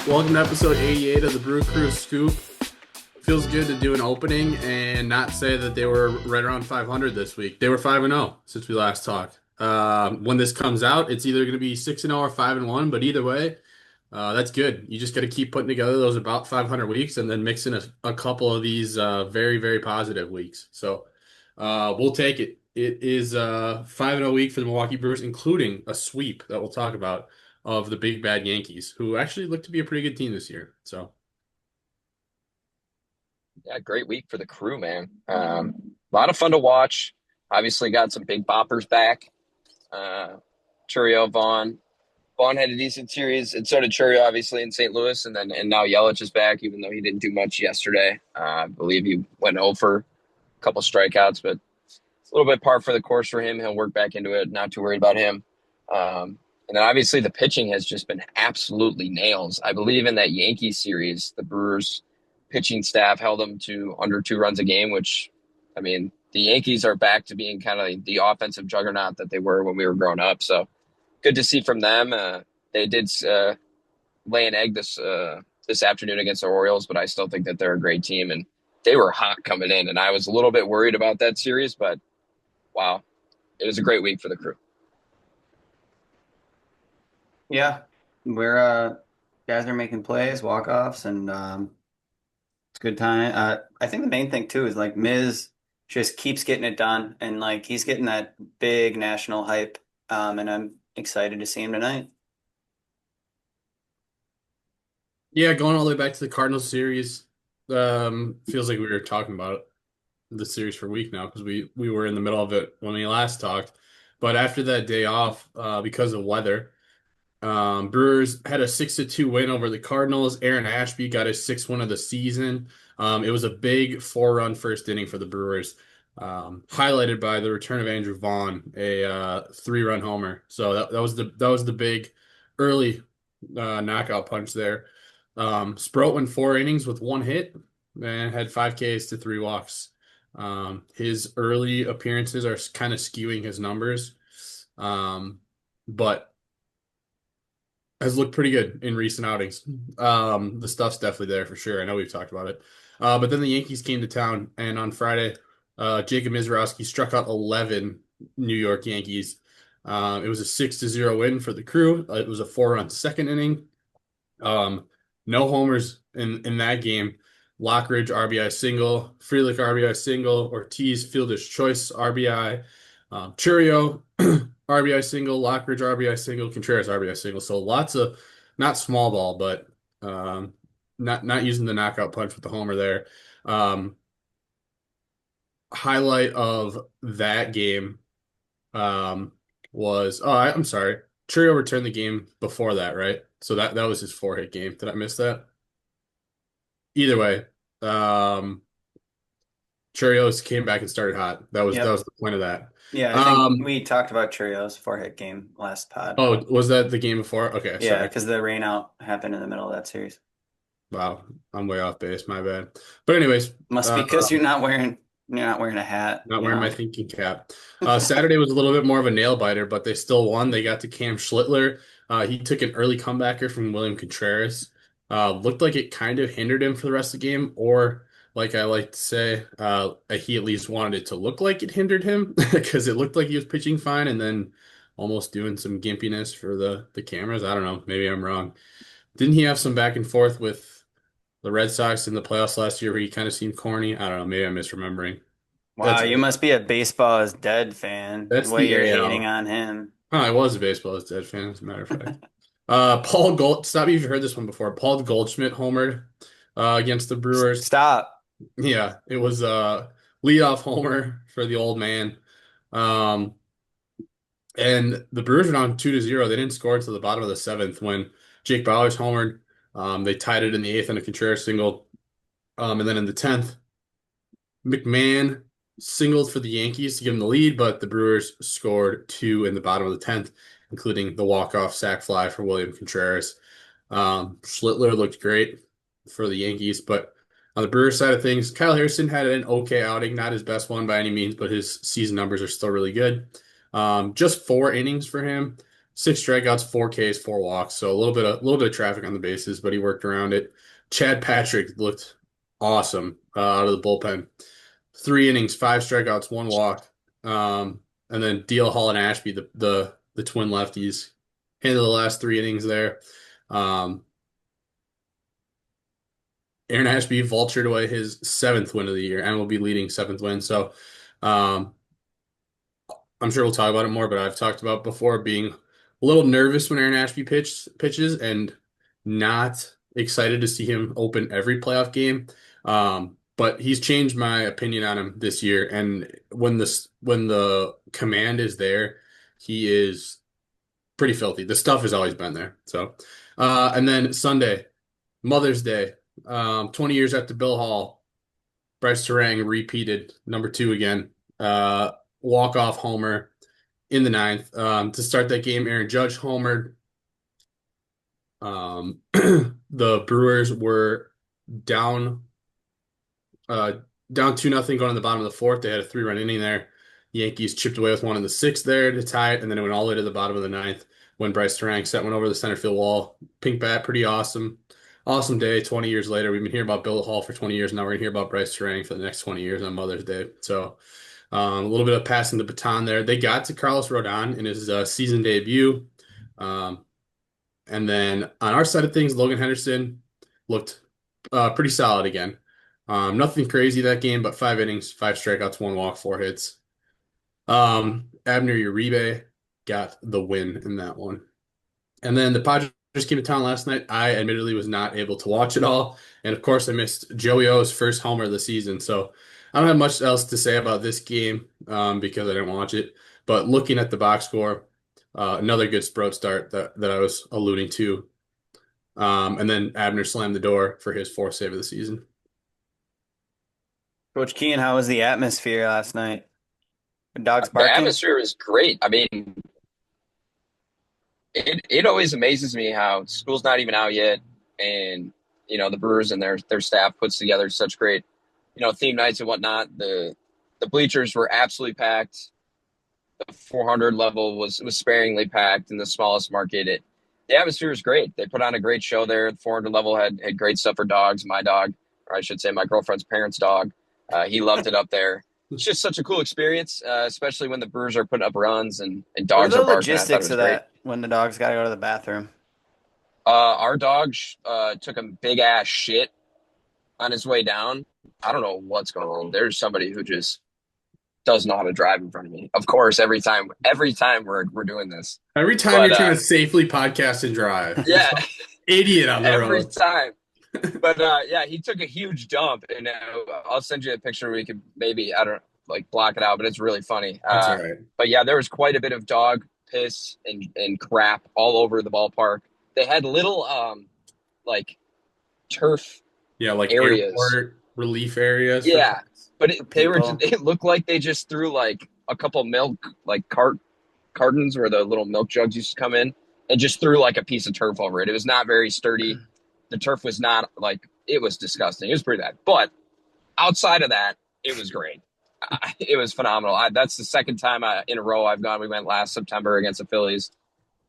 Welcome to episode 88 of the Brew Crew Scoop. Feels good to do an opening and not say that they were right around 500 this week. They were 5-0 since we last talked. When this comes out, it's either going to be 6-0 or 5-1, but either way, that's good. You just got to keep putting together those about 500 weeks and then mix in a couple of these very, very positive weeks. So we'll take it. It is a 5-0 week for the Milwaukee Brewers, including a sweep that we'll talk about of the big bad Yankees, who actually look to be a pretty good team this year. So, Yeah, great week for the crew, man. A lot of fun to watch. Obviously, got some big boppers back. Uh, Churio, Vaughn. Vaughn had a decent series, and so did Churio, obviously, in St. Louis. And now Yelich is back, even though he didn't do much yesterday. I believe he went over a couple strikeouts, but it's a little bit par for the course for him. He'll work back into it. Not too worried about him. And then obviously the pitching has just been absolutely nails. I believe in that Yankees series, the Brewers pitching staff held them to under 2 runs a game, which, I mean, the Yankees are back to being kind of the offensive juggernaut that they were when we were growing up. So good to see from them. They did lay an egg this afternoon against the Orioles, but I still think that they're a great team, and they were hot coming in. And I was a little bit worried about that series, but wow, it was a great week for the crew. Yeah, we're guys are making plays, walk-offs, and it's a good time. I think the main thing too is like Miz just keeps getting it done, and like he's getting that big national hype. And I'm excited to see him tonight. yeah, going all the way back to the Cardinals series, feels like we were talking about the series for a week now because we were in the middle of it when we last talked. But after that day off, because of weather, Brewers had a 6-2 win over the Cardinals. Aaron Ashby got his sixth win of the season. It was a big 4-run first inning for the Brewers, highlighted by the return of Andrew Vaughn, a 3-run homer. So that was the big early knockout punch there. Sproat went 4 innings with 1 hit and had 5 Ks to 3 walks. His early appearances are kind of skewing his numbers, but has looked pretty good in recent outings. The stuff's definitely there for sure. I know we've talked about it. But then the Yankees came to town, and on Friday, Jacob Misiorowski struck out 11 New York Yankees. It was a 6-0 win for the crew. It was a 4-run second inning. No homers in that game. Lockridge RBI single, Frelick RBI single, Ortiz Fielder's Choice RBI, Churio RBI single, Lockridge RBI single, Contreras RBI single. So lots of not small ball, but not using the knockout punch with the homer there. Highlight of that game was I'm sorry. Churio returned the game before that, right? So that was his 4-hit game. Did I miss that? Either way, Churios came back and started hot. That Yep. was the point of that. Yeah, I think we talked about Churio's 4-hit game last pod. Oh, was that the game before? Okay, Yeah, sorry. because the rain out happened in the middle of that series. Wow, I'm way off base. My bad. But anyways, Must be because you're not wearing a hat, not you wearing my know. thinking cap. Saturday was a little bit more of a nail biter, but they still won. They got to Cam Schlittler. He took an early comebacker from William Contreras. Looked like it kind of hindered him for the rest of the game, or like I like to say, he at least wanted it to look like it hindered him because it looked like he was pitching fine and then almost doing some gimpiness for the cameras. I don't know. Maybe I'm wrong. Didn't he have some back and forth with the Red Sox in the playoffs last year where he kind of seemed corny? I don't know. Maybe I'm misremembering. Wow, That's you must be a baseball is dead fan, the that's way the you're hating AL. on him. Oh, I was a baseball as dead fan, as a matter of fact. Paul Gold. Stop me if you've heard this one before. Paul Goldschmidt homered against the Brewers. Stop. Yeah, it was a leadoff homer for the old man. Um, and the Brewers were down 2-0. They didn't score until the bottom of the seventh when Jake Bauers homered. They tied it in the eighth on a Contreras single. And then in the 10th, McMahon singled for the Yankees to give them the lead, but the Brewers scored two in the bottom of the 10th, including the walk-off sac fly for William Contreras. Schlittler looked great for the Yankees, but on the Brewers side of things, Kyle Harrison had an okay outing, not his best one by any means, but his season numbers are still really good. Just 4 innings for him, Six strikeouts, four Ks, four walks. So a little bit of traffic on the bases, but he worked around it. Chad Patrick looked awesome out of the bullpen. 3 innings, five strikeouts, one walk. And then Deal Hall and Ashby, the twin lefties, handled the last 3 innings there. Um, Aaron Ashby vultured away his seventh win of the year and will be leading seventh win. So um, I'm sure we'll talk about it more, but I've talked about before being a little nervous when Aaron Ashby pitches and not excited to see him open every playoff game. But he's changed my opinion on him this year. And when the command is there, he is pretty filthy. The stuff has always been there. So, and then Sunday, Mother's Day, 20 years after Bill Hall, Brice Turang repeated number two again. Walk-off homer in the ninth. To start that game, Aaron Judge homered. The Brewers were down uh, down 2-0 going in the bottom of the fourth. They had a 3-run inning there. Yankees chipped away with one in the sixth there to tie it, and then it went all the way to the bottom of the ninth when Brice Turang set one over the center field wall. Pink bat, pretty awesome. Awesome day, 20 years later. We've been hearing about Bill Hall for 20 years. Now we're going to hear about Brice Turang for the next 20 years on Mother's Day. So a little bit of passing the baton there. They got to Carlos Rodon in his season debut. Um, and then on our side of things, Logan Henderson looked pretty solid again. Nothing crazy that game, but 5 innings, five strikeouts, one walk, four hits. Abner Uribe got the win in that one. And then the Padres came to town last night. I admittedly was not able to watch it all. And of course, I missed Joey O's first homer of the season. So I don't have much else to say about this game because I didn't watch it. But looking at the box score, another good Sprout start that I was alluding to. And then Abner slammed the door for his fourth save of the season. Coach Keen, how was the atmosphere last night? The dogs The barking? atmosphere was great. I mean, it always amazes me how school's not even out yet, and the Brewers and their staff puts together such great theme nights and whatnot. The bleachers were absolutely packed. The 400 level was sparingly packed in the smallest market. The atmosphere was great. They put on a great show there. The 400 level had great stuff for dogs. My dog, or I should say, my girlfriend's parents' dog, he loved it up there. It's just such a cool experience, especially when the Brewers are putting up runs and What are dogs the are barking. I thought it logistics was of great. that when the dogs got to go to the bathroom? Our dog took a big ass shit on his way down. I don't know what's going on. There's somebody who just does know how to drive in front of me. Of course, every time we're doing this. Every time But you're trying to safely podcast and drive, yeah, idiot on the every road. time. But yeah, he took a huge dump, and I'll send you a picture. We could maybe I don't like block it out, but it's really funny. That's all right. But yeah, there was quite a bit of dog piss and crap all over the ballpark. They had little like turf Yeah, like areas. airport relief areas for Yeah, but For they were people. it looked like they just threw like a couple milk like cartons where the little milk jugs used to come in and just threw like a piece of turf over it. It was not very sturdy. The turf was not like it was disgusting. It was pretty bad. But outside of that, it was great. It was phenomenal. That's the second time in a row I've gone. We went last September against the Phillies.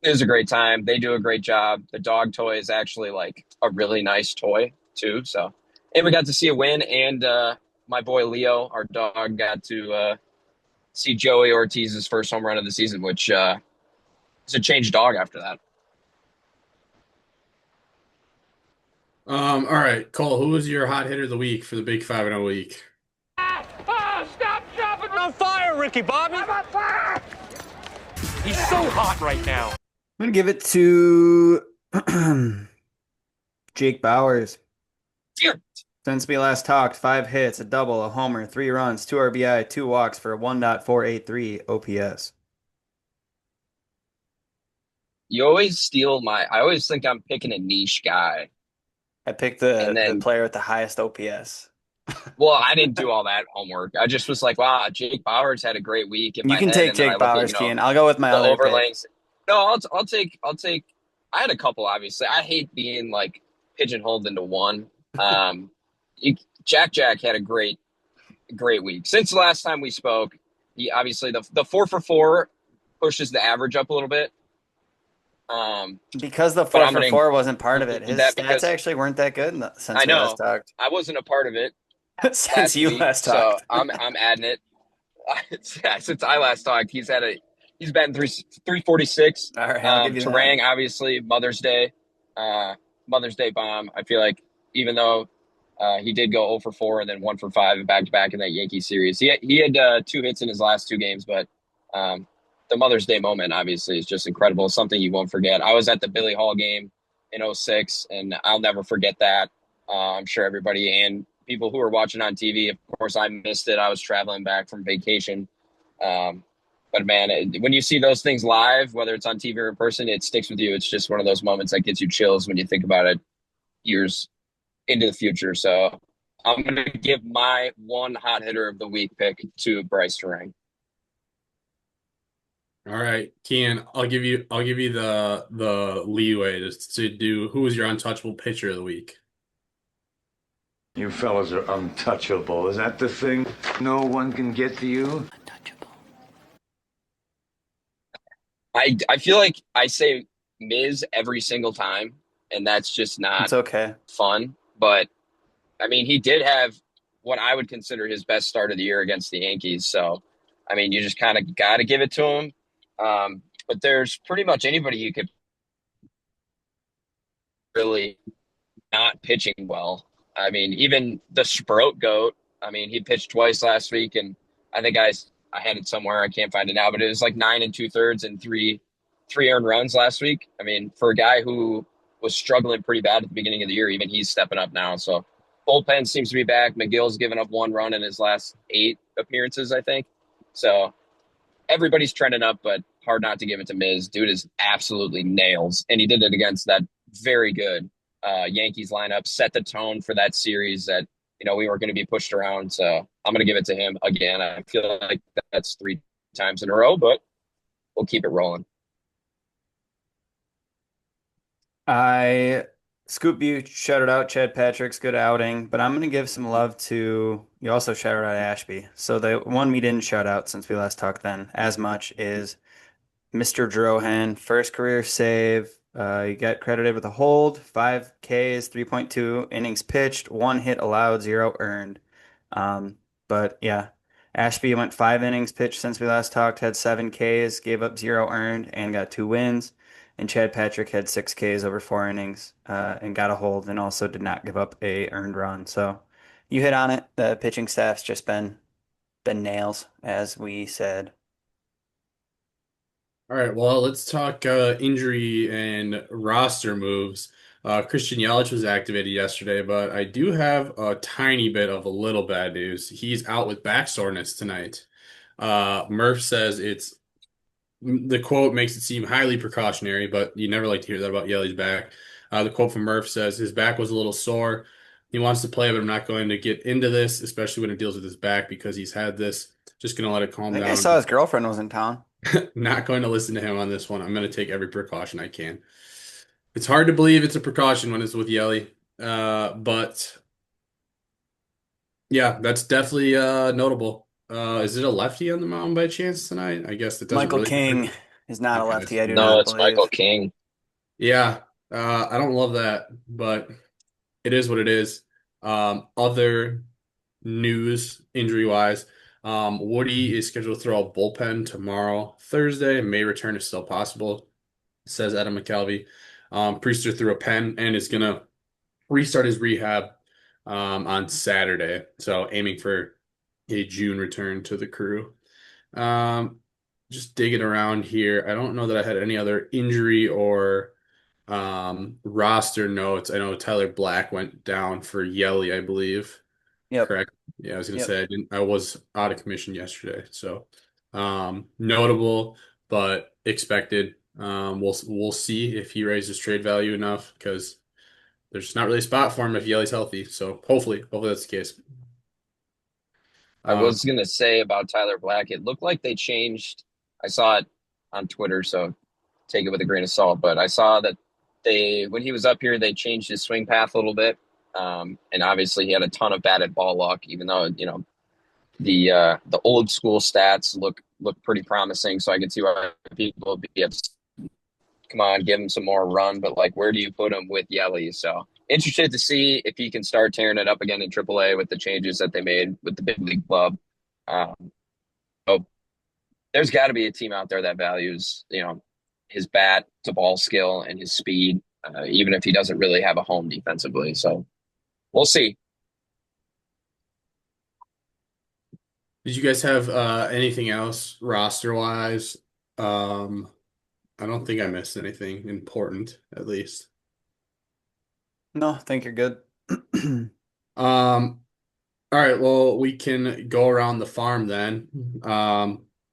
It was a great time. They do a great job. The dog toy is actually like a really nice toy too. So, and we got to see a win. And my boy Leo, our dog, got to see Joey Ortiz's first home run of the season, which is a changed dog after that. All right, Cole, who was your hot hitter of the week for the Big 5-0 week? Oh, stop dropping on fire, Ricky Bobby. I'm on fire. He's so hot right now. I'm going to give it to Jake Bowers. Yeah. Since we last talked, 5 hits, a double, a homer, 3 runs, 2 RBI, 2 walks for a 1.483 OPS. You always steal I always think I'm picking a niche guy. I picked And the then- player with the highest OPS. Well, I didn't do all that homework. I just was like, wow, Jake Bowers had a great week. In You my can head, take and then I Jake look at, Bowers, Kean. I'll go with my the other pick. overlays. No, I'll take. I had a couple, obviously. I hate being like pigeonholed into one. Jack had a great week. Since the last time we spoke, he obviously the 4 for 4 pushes the average up a little bit. Because the But four I'm for going to four wasn't part of it. include His that stats because actually weren't that good I since we last know talked. I wasn't a part of it Since last you week, last so talked. I'm adding it. Since I last talked, he's batting 346. All right, I'll give you that. Turang, obviously, uh, Mother's Day bomb. I feel like even though he did go 0 for 4 and then 1 for 5 back to back in that Yankee series, he had 2 hits in his last 2 games, but um, the Mother's Day moment obviously is just incredible. Something you won't forget. I was at the Billy Hall game in '06, and I'll never forget that. I'm sure everybody and people who were watching on TV, of course, I missed it. I was traveling back from vacation. Um, but man, when you see those things live, whether it's on TV or in person, it sticks with you. It's just one of those moments that gets you chills when you think about it years into the future. So I'm going to give my one hot hitter of the week pick to Brice Turang. All right, Kian, I'll give you the leeway to do who was your untouchable pitcher of the week. You fellas are untouchable. Is that the thing? No one can get to you? I feel like I say Miz every single time, and that's just It's not okay. fun. But I mean, he did have what I would consider his best start of the year against the Yankees. So, I mean, you just kind of got to give it to him. But there's pretty much anybody you could really not pitching well. I mean, even the Sprout goat. I mean, he pitched twice last week, and I think I had it somewhere. I can't find it now, but it was like 9 2/3 and three earned runs last week. I mean, for a guy who was struggling pretty bad at the beginning of the year, even he's stepping up now. So bullpen seems to be back. McGill's given up 1 run in his last 8 appearances, I think. So everybody's trending up, but hard not to give it to Miz. Dude is absolutely nails, and he did it against that very good Yankees lineup. Set the tone for that series that we weren't going to be pushed around. So I'm going to give it to him again. I feel like that's 3 times in a row, but we'll keep it rolling. I Scoop, you shouted out Chad Patrick's good outing, but I'm gonna give some love to you also shouted out Ashby. So the one we didn't shout out since we last talked then as much is Mr. Drohan, first career save. He got credited with a hold, 5 Ks, 3.2 innings pitched, 1 hit allowed, 0 earned. Um, but yeah, Ashby went 5 innings pitched since we last talked, had 7 Ks, gave up 0 earned, and got 2 wins. And Chad Patrick had 6 Ks over 4 innings, and got a hold, and also did not give up a earned run. So you hit on it. The pitching staff's just been nails, as we said. All right, well, let's talk injury and roster moves. Christian Yelich was activated yesterday, but I do have a tiny bit of a little bad news. He's out with back soreness tonight. Murph says the quote makes it seem highly precautionary, but you never like to hear that about Yelich's back. The quote from Murph says his back was a little sore. He wants to play, but I'm not going to get into this, especially when it deals with his back because he's had this. Just going to let it I calm think I down. saw his girlfriend was in town. Not going to listen to him on this one. I'm going to take every precaution I can. It's hard to believe it's a precaution when it's with Yelly, but yeah, that's definitely notable. Is it a lefty on the mound by chance tonight? I guess it doesn't Michael really matter. King is not a Okay, lefty, I do No, not it's Michael believe. King. yeah, I don't love that, but it is what it is. Other news injury wise, Woody is scheduled to throw a bullpen tomorrow, Thursday. May return if still possible, says Adam McCalvy. Priester threw a pen and is gonna restart his rehab on Saturday. So aiming for a June return to the crew. Um, just digging around here. I don't know that I had any other injury or roster notes. I know Tyler Black went down for Yelly, I believe. Yep. Correct. Yeah, I was gonna Yep. say I was out of commission yesterday. So notable but expected. We'll see if he raises trade value enough because there's not really a spot for him if Yelly's healthy. So hopefully that's the case. I Uh, was going to say about Tyler Black, it looked like they changed. I saw it on Twitter, so take it with a grain of salt. But I saw that when he was up here, they changed his swing path a little bit. And obviously he had a ton of batted ball luck, even though, the old school stats look pretty promising. So I can see why people would be upset come on, give him some more run. But like, where do you put him with Yelly? So interested to see if he can start tearing it up again in AAA with the changes that they made with the big league club. Um, so there's got to be a team out there that values, his bat to ball skill and his speed, even if he doesn't really have a home defensively. So we'll see. Did you guys have anything else roster wise? I don't think I missed anything important, at least. No, I think you're good. All right, well, we can go around the farm then.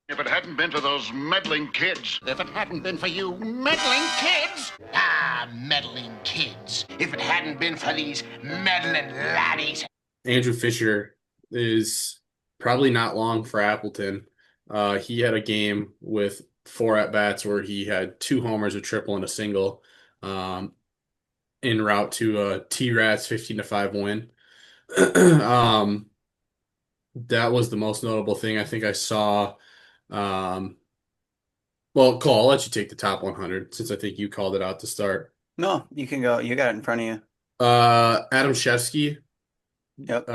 If it hadn't been for those meddling kids. If it hadn't been for you meddling kids. Ah, meddling kids. If it hadn't been for these meddling laddies. Andrew Fisher is probably not long for Appleton. He had a game with 4 at-bats where he had 2 homers, a triple, and a single, en route to a T-Rats 15-5 win. That was the most notable thing I think I saw. Well, Cole, I'll let you take the top 100 since I think you called it out to start. No, you can go. You got it in front of you. Adam Shevsky Yep.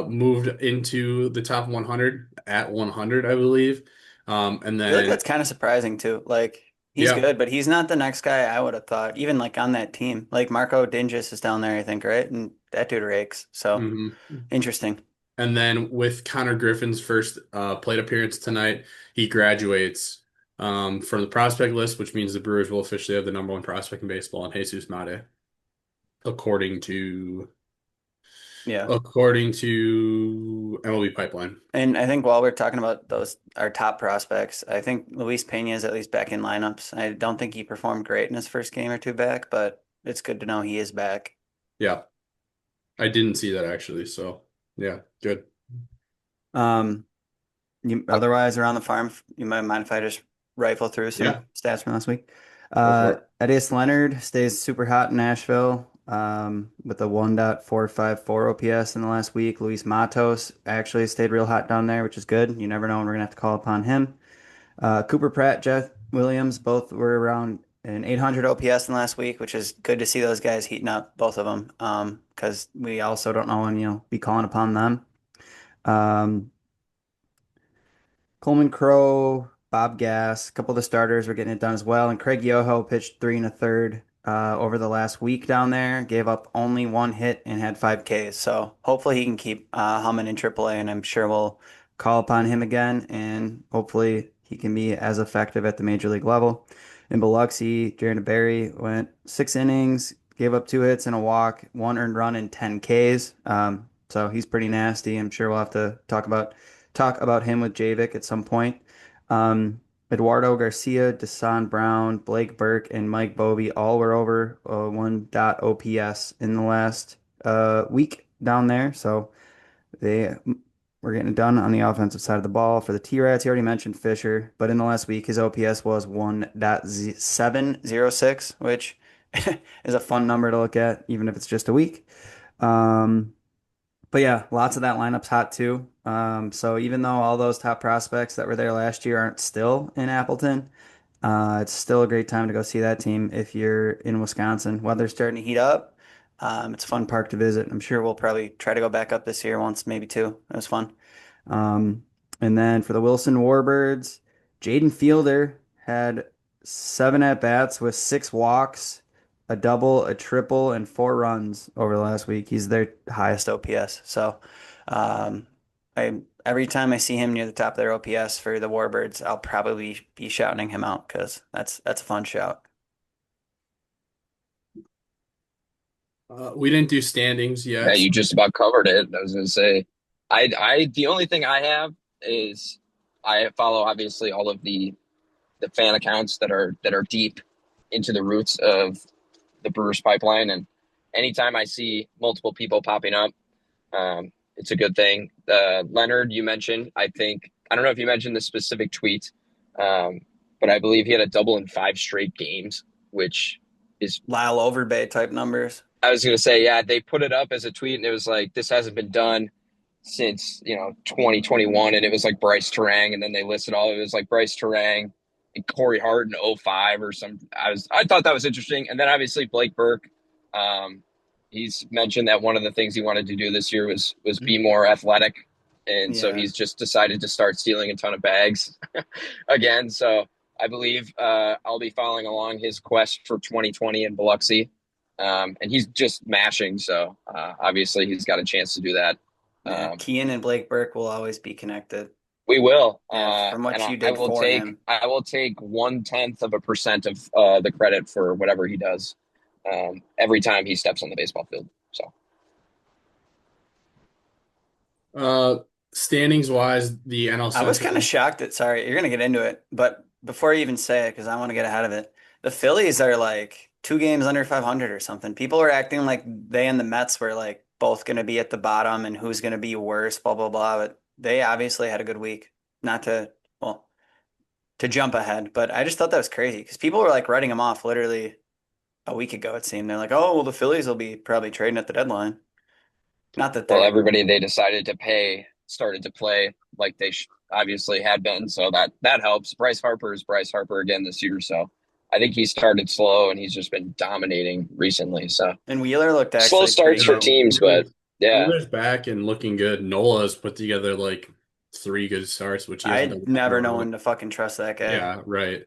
moved into the top 100 at 100, I believe. And I feel like then that's kind of surprising too. Like he's yeah, good, but he's not the next guy I would have thought. Even like on that team, like Marco Dingus is down there, I think, right? And that dude rakes. So mhm. interesting. And then with Connor Griffin's first plate appearance tonight, he graduates from the prospect list, which means the Brewers will officially have the number 1 prospect in baseball in Jesus Mate, according to Yeah. MLB Pipeline. And I think while we're talking about our top prospects, I think Luis Pena is at least back in lineups. I don't think he performed great in his first game or two back, but it's good to know he is back. Yeah, I didn't see that actually. So yeah, good. Otherwise around the farm, you might mind if I just rifle through some Yeah, stats from last week. go for it. Adias Leonard stays super hot in Nashville with a 1.454 OPS in the last week. Luis Matos actually stayed real hot down there, which is good. You never know when we're going to have to call upon him. Cooper Pratt, Jeff Williams, both were around an 800 OPS in the last week, which is good to see those guys heating up, both of them, because we also don't know when be calling upon them. Coleman Crow, Bob Gass, a couple of the starters were getting it done as well. And Craig Yoho pitched 3 1/3 over the last week down there, gave up only 1 hit and had 5 Ks. So hopefully he can keep humming in AAA, and I'm sure we'll call upon him again, and hopefully he can be as effective at the major league level. In Biloxi, Jaron Berry went 6 innings, gave up 2 hits and a walk, 1 earned run and 10 Ks. So he's pretty nasty. I'm sure we'll have to talk about him with Javik at some point. Eduardo Garcia, Desan Brown, Blake Burke, and Mike Bovee all were over 1 OPS in the last week down there. So they were getting it done on the offensive side of the ball. For the T-Rats, he already mentioned Fisher, but in the last week, his OPS was 1.706, which is a fun number to look at, even if it's just a week. But yeah, lots of that lineup's hot too. So even though all those top prospects that were there last year aren't still in Appleton, it's still a great time to go see that team if you're in Wisconsin. Weather's starting to heat up. It's a fun park to visit. I'm sure we'll probably try to go back up this year once, maybe 2. It was fun. And then for the Wilson Warbirds, Jaden Fielder had 7 at-bats with 6 walks, a double, a triple, and 4 runs over the last week. He's their highest OPS. So every time I see him near the top of their OPS for the Warbirds, I'll probably be shouting him out because that's a fun shout. We didn't do standings Yeah, yet. you just about covered it. I was going to say, the only thing I have is I follow obviously all of the fan accounts that are deep into the roots of the Brewers pipeline, and anytime I see multiple people popping up, it's a good thing. Leonard, you mentioned, I don't know if you mentioned the specific tweet, but I believe he had a double in 5 straight games, which is Lyle Overbay type numbers. I was going to say, yeah, they put it up as a tweet, and it was like, this hasn't been done since 2021, and it was like Brice Turang, and then they listed all of it. It was like Brice Turang, Corey Hart in '05 or some. I thought that was interesting. And then obviously Blake Burke. Um, he's mentioned that one of the things he wanted to do this year was be more athletic, and so Yeah. he's just decided to start stealing a ton of bags again. So I believe I'll be following along his quest for 2020 in Biloxi, and he's just mashing. So obviously he's got a chance to do that. Yeah. Kean and Blake Burke will always be connected. We will, Yeah, from what and you I did will for take him. 0.1% of the credit for whatever he does every time he steps on the baseball field. So Standings wise, the NL I was kind of Central. shocked at, sorry, you're gonna get into it, but before you even say it, because I want to get ahead of it, the Phillies are like 2 games under 500 or something. People are acting like they and the Mets were like both gonna be at the bottom and who's gonna be worse, blah blah blah. But they obviously had a good week. Not to, well, to jump ahead, but I just thought that was crazy because people were like writing them off literally a week ago. It seemed they're like, oh well, the Phillies will be probably trading at the deadline. Not that well, they're, everybody they decided to pay started to play like they obviously had been, so that helps. Bryce Harper is Bryce Harper again this year, so I think he started slow and he's just been dominating recently. So and Wheeler looked slow actually pretty starts for good. teams, but yeah. Wheeler's back and looking good. Nola's put together like 3 good starts, which he hasn't I done that in a never know while. when to fucking trust that guy. Yeah, right.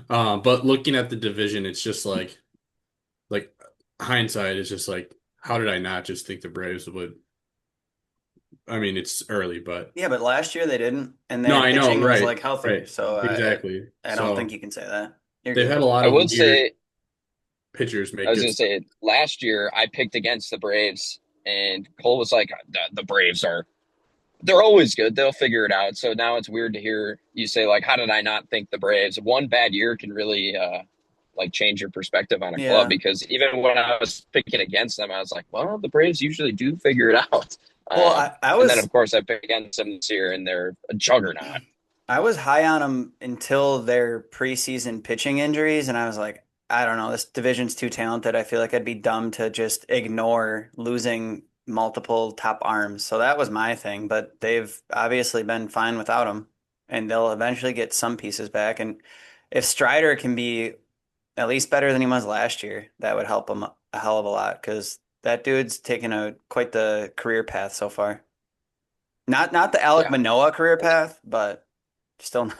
But looking at the division, it's just like hindsight is just like, how did I not just think the Braves would? I mean, it's early, but Yeah, but last year they didn't, and no, their I know, pitching was right, like healthier. right, So exactly. I don't think So you can say that. You're they've good. had a lot I of would weird say pitchers I make was good going to stuff. say last year I picked against the Braves, and Cole was like, the Braves they're always good. They'll figure it out." So now it's weird to hear you say like, "How did I not think the Braves?" One bad year can really like change your perspective on a club, Yeah. because even when I was picking against them, I was like, "Well, the Braves usually do figure it out." Well, And then of course I picked against them this year, and they're a juggernaut. I was high on them until their preseason pitching injuries, and I was like, I don't know, this division's too talented. I feel like I'd be dumb to just ignore losing multiple top arms. So that was my thing, but they've obviously been fine without them, and they'll eventually get some pieces back. And if Strider can be at least better than he was last year, that would help him a hell of a lot because that dude's taken a quite the career path so far. Not the Alek Yeah. Manoah career path, but still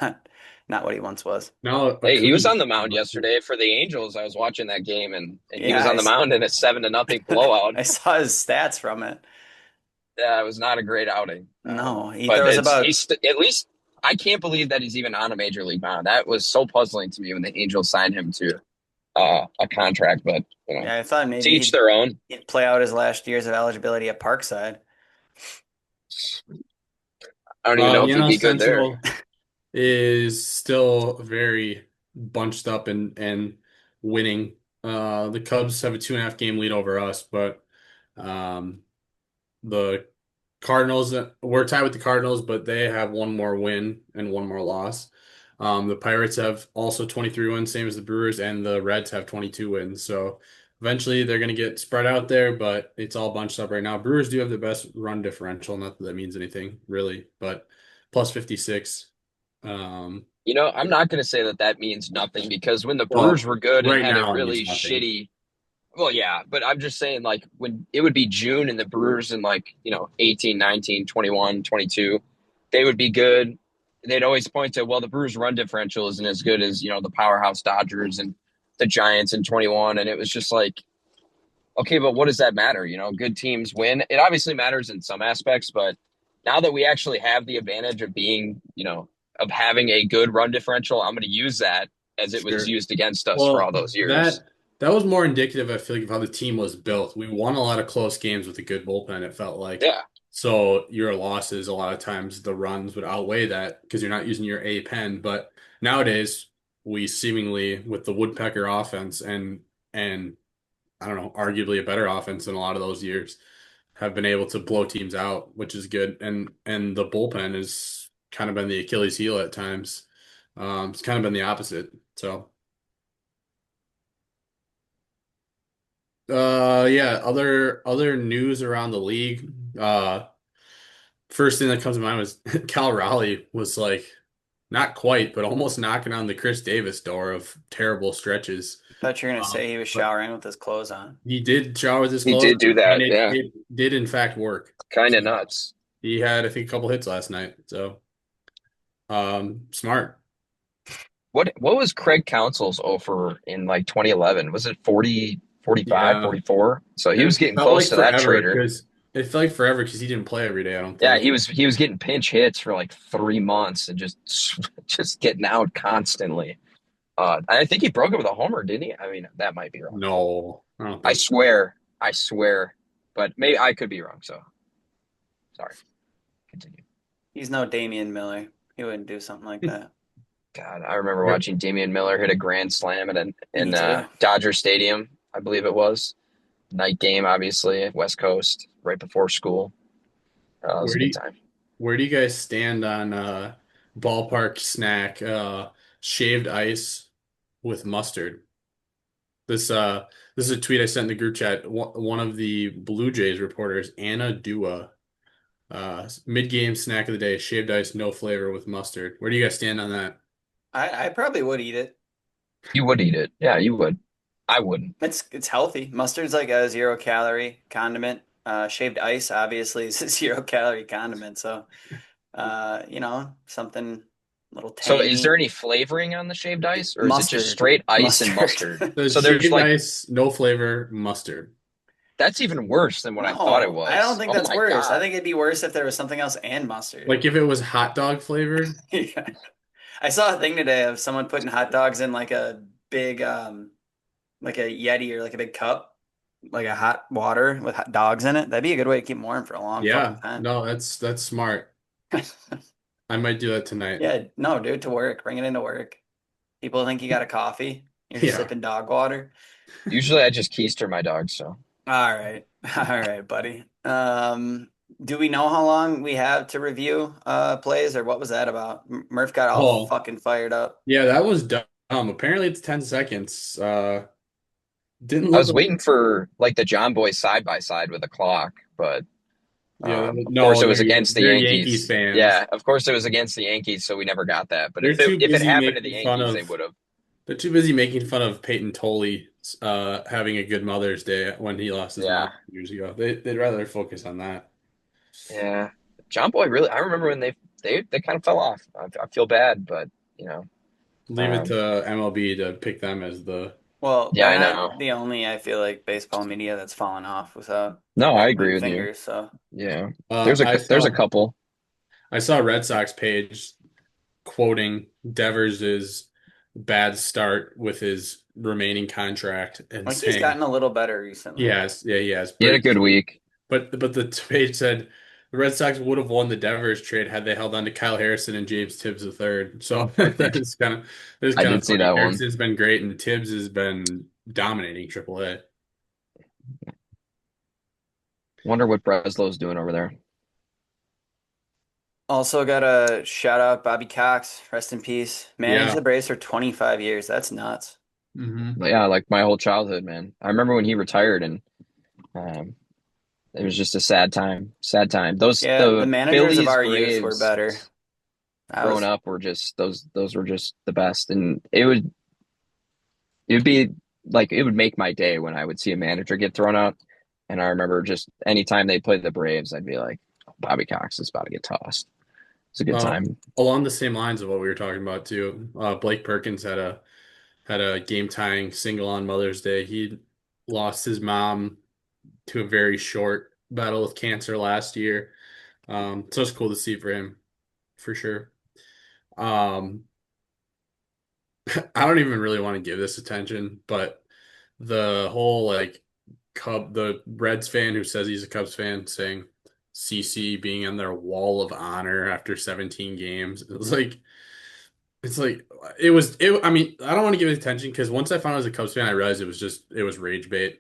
not what he once was. Now Hey, he was Acuna's on the mound yesterday for the Angels. I was watching that game, and he Yeah, was on the mound in a 7-0 blowout. I saw his stats from it. Yeah, it was not a great outing. No, he But throws about he's at least I can't believe that he's even on a major league mound. That was so puzzling to me when the Angels signed him to a contract. But I thought to maybe each their own. he'd play out his last years of eligibility at Parkside. I don't even know the if he'd NL be good there. Central is still very bunched up and winning. The Cubs have a 2.5 game lead over us, but um, the Cardinals, we're tied with the Cardinals, but they have one more win and one more loss. The Pirates have also 23 wins, same as the Brewers, and the Reds have 22 wins. So eventually they're going to get spread out there, but it's all bunched up right now. Brewers do have the best run differential. Not that that means anything, really, but plus 56. I'm not going to say that means nothing, because when the Brewers Well, were good and right had a now it means really nothing. shitty. Well, yeah, but I'm just saying, like, when it would be June and the Brewers in, like, 18, 19, 21, 22, they would be good. They'd always point to, well, the Brewers run differential isn't as good as, the powerhouse Dodgers and the Giants in 21. And it was just like, okay, but what does that matter? Good teams win. It obviously matters in some aspects, but now that we actually have the advantage of being, of having a good run differential, I'm going to use that as it was Sure. used against us for all Well, those years. that was more indicative, I feel like, of how the team was built. We won a lot of close games with a good bullpen, it felt like. Yeah. So your losses, a lot of times the runs would outweigh that because you're not using your A pen. But nowadays, we seemingly, with the Woodpecker offense and I don't know, arguably a better offense than a lot of those years, have been able to blow teams out, which is good. And the bullpen has kind of been the Achilles heel at times. It's kind of been the opposite. So yeah, other news around the league. First thing that comes to mind was Cal Raleigh was like not quite, but almost knocking on the Chris Davis door of terrible stretches. Thought you were gonna say he was But showering with his clothes on. he did shower with his He clothes, did do and that. it, Yeah. it did in fact work. Kind So of nuts. he had, I think, a couple hits last night. So smart. What was Craig Counsell's offer in like 2011? Was it 40, 45, Yeah. 44? So he It was getting felt close like to that forever trader. because it felt like forever because he didn't play every day, I don't Yeah, think. he was getting pinch hits for like 3 months and just just getting out constantly. I think he broke it with a homer, didn't he? I mean, that might be wrong. No, I don't I think so. swear, I swear, but maybe I could be wrong. So sorry. Continue. He's no Damian Miller. He wouldn't do something like that. God, I remember watching Damian Miller hit a grand slam at Me in too. Dodger Stadium, I believe it was. Night game, obviously, West Coast, right before school. It was Where a do good you time. where do you guys stand on ballpark snack shaved ice with mustard? This uh this is a tweet I sent in the group chat. One of the Blue Jays reporters, Anna Dua, mid-game snack of the day, shaved ice, no flavor with mustard. Where do you guys stand on that? I probably would eat it. You would eat it. Yeah, you would. I wouldn't. It's healthy. Mustard's like a 0 calorie condiment. Shaved ice obviously is a 0 calorie condiment. So something a little So is there tangy. any flavoring on the shaved ice, or is it just Mustard. straight ice and mustard? Mustard. The So there's shaved like ice, no flavor, mustard. that's even worse than what I thought it No, I don't was. think Oh that's my worse. I God. think it'd be worse if there was something else and mustard. Like if it was hot dog flavored. Yeah. I saw a thing today of someone putting hot dogs in like a big like a Yeti or like a big cup, like a hot water with hot dogs in it. That'd be a good way to keep them warm for a long fucking Yeah, time. no, that's smart. I might do that tonight. Yeah, no, dude, to work. Bring it into work. People think you got a coffee. You're just Yeah. sipping dog water. Usually I just keister my dogs, so All right. All right, buddy. Do we know how long we have to review plays or what was that about? Murph got all Oh, fucking fired up. yeah, that was dumb. Apparently it's 10 seconds. Didn't I look was like, waiting for like the John Boy side by side with a clock, but yeah, of course no, it was against the they're Yankees Yankees. fans. Yeah, of course it was against the Yankees, so we never got that. But They're too if it busy happened to the making fun Yankees, they of would have. they're too busy making fun of Peyton Tolley having a good Mother's Day when he lost his mom Yeah, years ago. They'd rather focus on that. yeah. John Boy really. I remember when they kind of fell off. I feel bad, but you know, Leave it um, to MLB to pick them as the Well, yeah, they're I not know. the only, I feel like, baseball media that's fallen off without No, I agree pointing with you. fingers. So Yeah, uh I there's a saw couple. I saw a Red Sox page quoting Devers' bad start with his remaining contract and like he's saying gotten a little better he recently. has, yeah, he has, He had a good week. but the page said the Red Sox would have won the Devers trade had they held on to Kyle Harrison and James Tibbs the third. So that is I kind did of see funny. that one. Harrison's been great and Tibbs has been dominating AAA. Wonder what Breslow's doing over there. Also got a shout out Bobby Cox, rest in peace. Managed Yeah. the Braves for 25 years. That's nuts. Hmm. But yeah, like my whole childhood, man. I remember when he retired, and um, it was just a sad time. Sad time. Yeah, the The managers of Phillies our youth were Braves better. I growing was up were just those were just the best, and it would be like it would make my day when I would see a manager get thrown out. And I remember just anytime they played the Braves, I'd be like, Bobby Cox is about to get tossed. It's a good Uh, time. Along the same lines of what we were talking about too, Blake Perkins had a game tying single on Mother's Day. He lost his mom to a very short battle with cancer last year. So it's cool to see for him, for sure. Um, I don't even really want to give this attention, but the whole like the Reds fan who says he's a Cubs fan saying CC being on their wall of honor after 17 games. It's like I mean, I don't want to give it attention because once I found out I was a Cubs fan, I realized it was rage bait.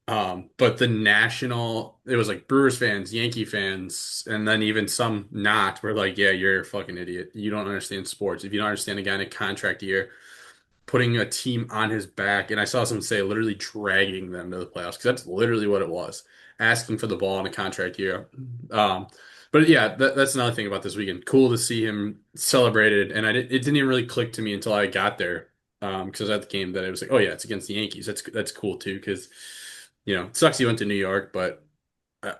But it was like Brewers fans, Yankee fans, and then even some not were like, yeah, you're a fucking idiot. You don't understand sports. If you don't understand a guy in a contract year putting a team on his back, and I saw someone say literally dragging them to the playoffs because that's literally what it was, asking for the ball in a contract year. Um, But yeah, that's another thing about this weekend. Cool to see him celebrated, and it didn't even really click to me until I got there, because I was at the game that it was like, oh yeah, it's against the Yankees. That's cool too, because it sucks he went to New York, but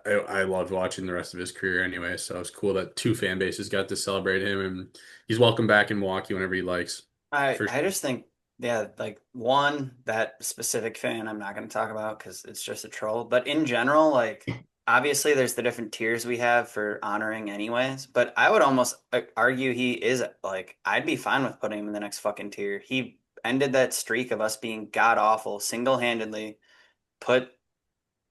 I loved watching the rest of his career anyway. So it's cool that two fan bases got to celebrate him, and he's welcome back in Milwaukee whenever he likes. I For I sure. just think, yeah, like one, that specific fan I'm not going to talk about because it's just a troll. But in general, like obviously there's the different tiers we have for honoring anyways. But I would almost argue he is like I'd be fine with putting him in the next fucking tier. He ended that streak of us being god awful single-handedly, put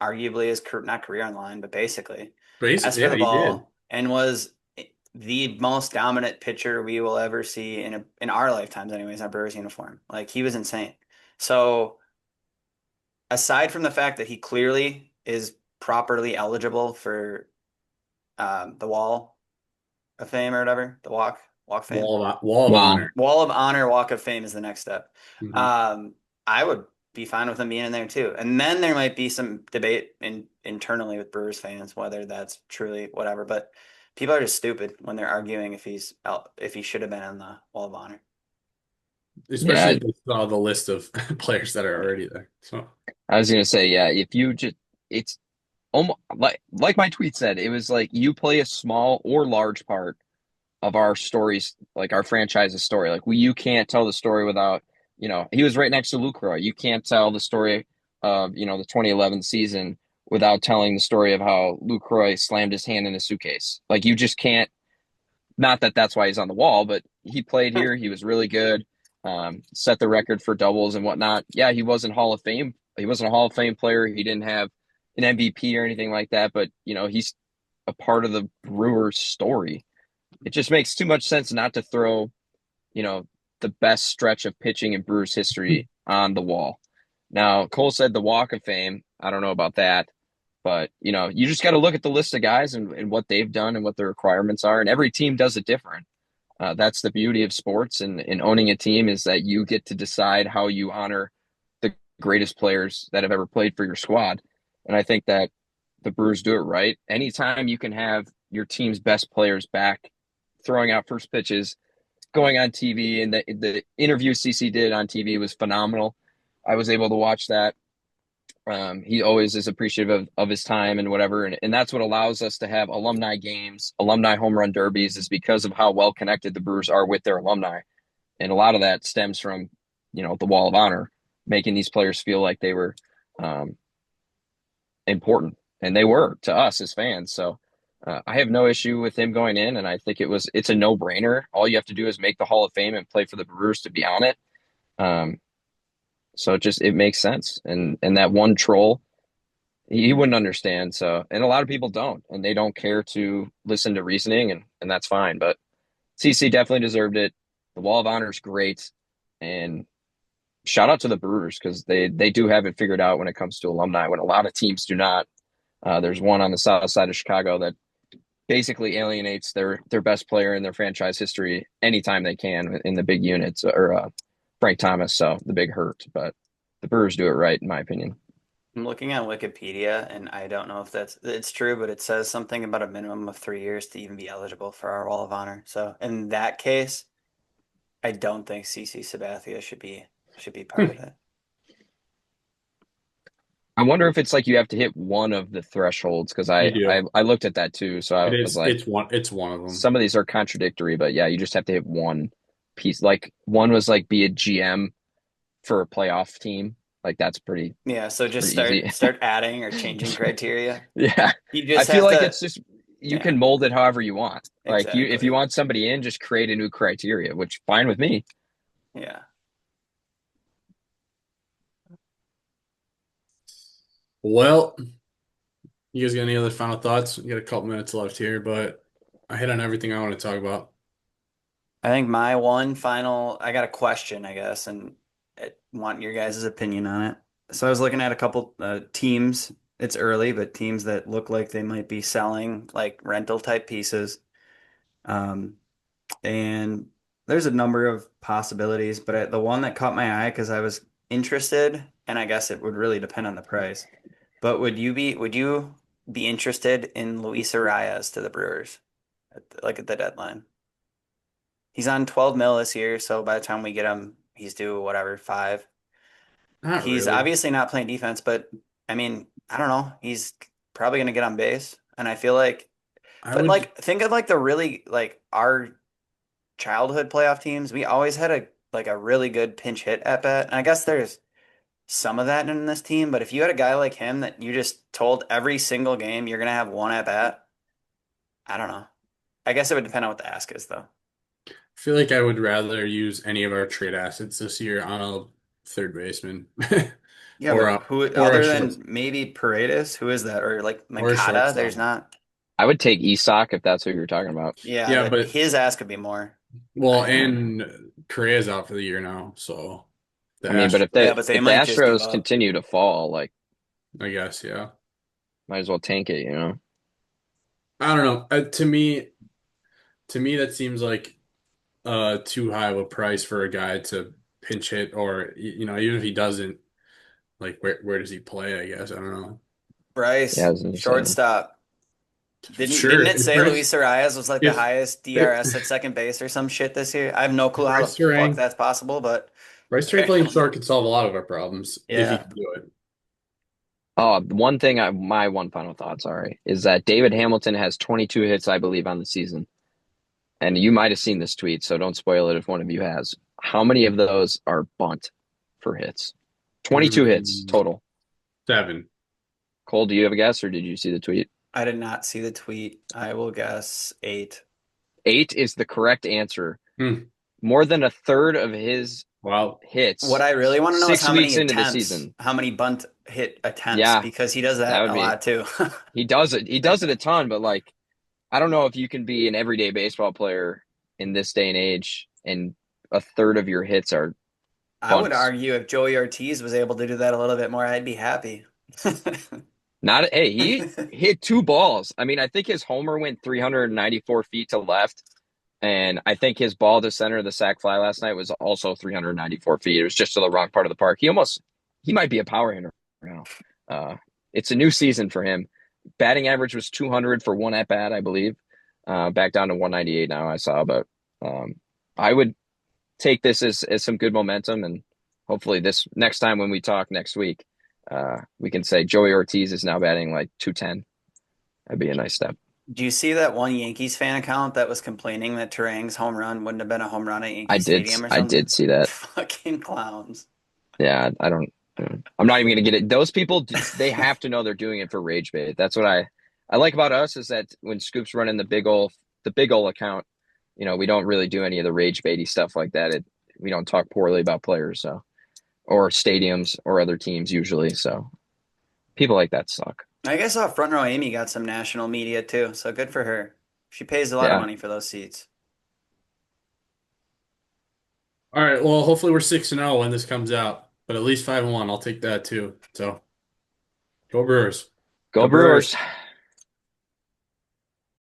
arguably his not career on the line, but basically asked for Yeah, the he did. ball and was the most dominant pitcher we will ever see in our lifetimes, anyways, in our Brewers uniform. Like he was insane. So aside from the fact that he clearly is properly eligible for the Wall of Fame or whatever, the Walk of Fame, Wall of Wow. Honor. Wall of Honor, Walk of Fame is the next step. Mhm. I would be fine with him being in there too. And then there might be some debate internally with Brewers fans whether that's truly whatever. But people are just stupid when they're arguing if he should have been in the Wall of Honor. Especially Yeah, if they saw the list of players that are already there. So I was gonna say, yeah, if you just it's almost like my tweet said, it was like you play a small or large part of our stories, like our franchise's story. Like you can't tell the story without, he was right next to Lucroy. You can't tell the story of, the 2011 season without telling the story of how Lucroy slammed his hand in a suitcase. Like you just can't. Not that that's why he's on the wall, but he played here. He was really good. Set the record for doubles and whatnot. Yeah, he wasn't Hall of Fame. He wasn't a Hall of Fame player. He didn't have an MVP or anything like that. But he's a part of the Brewers story. It just makes too much sense not to throw, you know, the best stretch of pitching in Brewers history on the wall. Now, Cole said the Walk of Fame. I don't know about that. But, you just got to look at the list of guys and what they've done and what the requirements are. And every team does it different. That's the beauty of sports and owning a team is that you get to decide how you honor the greatest players that have ever played for your squad. And I think that the Brewers do it right. Anytime you can have your team's best players back throwing out first pitches, going on TV, and the interview CC did on TV was phenomenal. I was able to watch that. He always is appreciative of his time and whatever. And that's what allows us to have alumni games, alumni home run derbies, is because of how well connected the Brewers are with their alumni. And a lot of that stems from, the Wall of Honor, making these players feel like they were important. And they were to us as fans. So I have no issue with him going in. And I think it's a no brainer. All you have to do is make the Hall of Fame and play for the Brewers to be on it. So it makes sense. And that one troll, he wouldn't understand. So, and a lot of people don't, and they don't care to listen to reasoning, and that's fine. But CC definitely deserved it. The Wall of Honor is great, and shout out to the Brewers because they do have it figured out when it comes to alumni when a lot of teams do not. There's one on the south side of Chicago that basically alienates their best player in their franchise history anytime they can in the big units or Frank Thomas, so the big hurt. But the Brewers do it right, in my opinion. I'm looking at Wikipedia, and I don't know if it's true, but it says something about a minimum of 3 years to even be eligible for our Wall of Honor. So in that case, I don't think CC Sabathia should be part of it. I wonder if it's like you have to hit one of the thresholds because you I, do. I I looked at that too. So It I was is. like, It's one of them. some of these are contradictory, but yeah, you just have to hit one piece. Like one was like be a GM for a playoff team. Like that's pretty Yeah, so just pretty easy. start adding or changing criteria. Yeah. You I just feel have like to, it's just you yeah, can mold it however you want. Like if you exactly. want somebody in, just create a new criteria, which fine with me. Yeah. Well, you guys got any other final thoughts? We got a couple minutes left here, but I hit on everything I want to talk about. I think I got a question, I guess, and I want your guys' opinion on it. So I was looking at a couple teams. It's early, but teams that look like they might be selling like rental type pieces. Um, and there's a number of possibilities, but the one that caught my eye because I was interested, and I guess it would really depend on the price. But would you be interested in Luis Arias to the Brewers at the deadline? He's on 12 mil this year, so by the time we get him, he's due whatever, 5. Not He's really. obviously not playing defense, but I mean, I don't know. He's probably going to get on base, and I feel like, I but would. like, think of like the really like our childhood playoff teams. We always had a really good pinch hit at bat, and I guess there's some of that in this team. But if you had a guy like him that you just told every single game you're going to have one at bat, I don't know. I guess it would depend on what the ask is, though. Feel like I would rather use any of our trade assets this year on a third baseman Yeah, or but a who or a other short than maybe Paredes? Who is that? Or like or a Mancada? There's shortstop. not. I would take Isak if that's what you're talking about. Yeah, Yeah, that but his ask could be more. well, I think. and Correa's out for the year now, so the I mean, but Astros, Yeah, but they if the might just give Astros up. continue to fall, like I guess, yeah. might as well tank it, you know? I don't know. To me, that seems like too high of a price for a guy to pinch hit, or even if he doesn't, like where does he play? I guess I don't know. Yeah, I Bryce, was gonna say. shortstop. Didn't Sure, it say Luis Arias was like the if highest DRS at second base or some shit this year? I have no clue how the Bryce fuck Turang, that's possible, but Bryce Turang playing apparently, short could solve a lot of our problems if he yeah. could do it. Oh, one thing my one final thought, sorry, is that David Hamilton has 22 hits, I believe, on the season. And you might have seen this tweet, so don't spoil it if one of you has. How many of those are bunt for hits? 22 hits Mm, total. 7. Cole, do you have a guess or did you see the tweet? I did not see the tweet. I will guess 8. 8 is the correct answer. Hmm. More than a third of his Wow. What hits I really want to know is 6 how many weeks into the attempts, season. how many bunt hit attempts, Yeah, because he does that that would a be. lot too. He does it. He does it a ton, but like I don't know if you can be an everyday baseball player in this day and age and a third of your hits are I would bunts. argue if Joey Ortiz was able to do that a little bit more, I'd be happy. Not hey, he hit 2 balls. I mean, I think his homer went 394 feet to left, and I think his ball to center of the sac fly last night was also 394 feet. It was just to the wrong part of the park. He might be a power hitter now. It's a new season for him. Batting average was 200 for one at bat, I believe. Back down to 198 now. I saw, but I would take this as some good momentum, and hopefully this next time when we talk next week, we can say Joey Ortiz is now batting like 210. That'd be a nice step. Do you see that one Yankees fan account that was complaining that Turang's home run wouldn't have been a home run at Yankee Stadium or I something? did see that. Fucking clowns. Yeah, I'm not even gonna get it. Those people, they have to know they're doing it for rage bait. That's what I like about us is that when Scoop's running the big ol account, we don't really do any of the rage baity stuff like that. We don't talk poorly about players, so or stadiums or other teams usually. So people like that suck. I guess Front Row Amy got some national media too, so good for her. She pays a lot of Yeah. money for those seats. All right. Well, hopefully we're 6-0 when this comes out, but at least 5-1. I'll take that too. So go Brewers. Go Go Brewers. Brewers.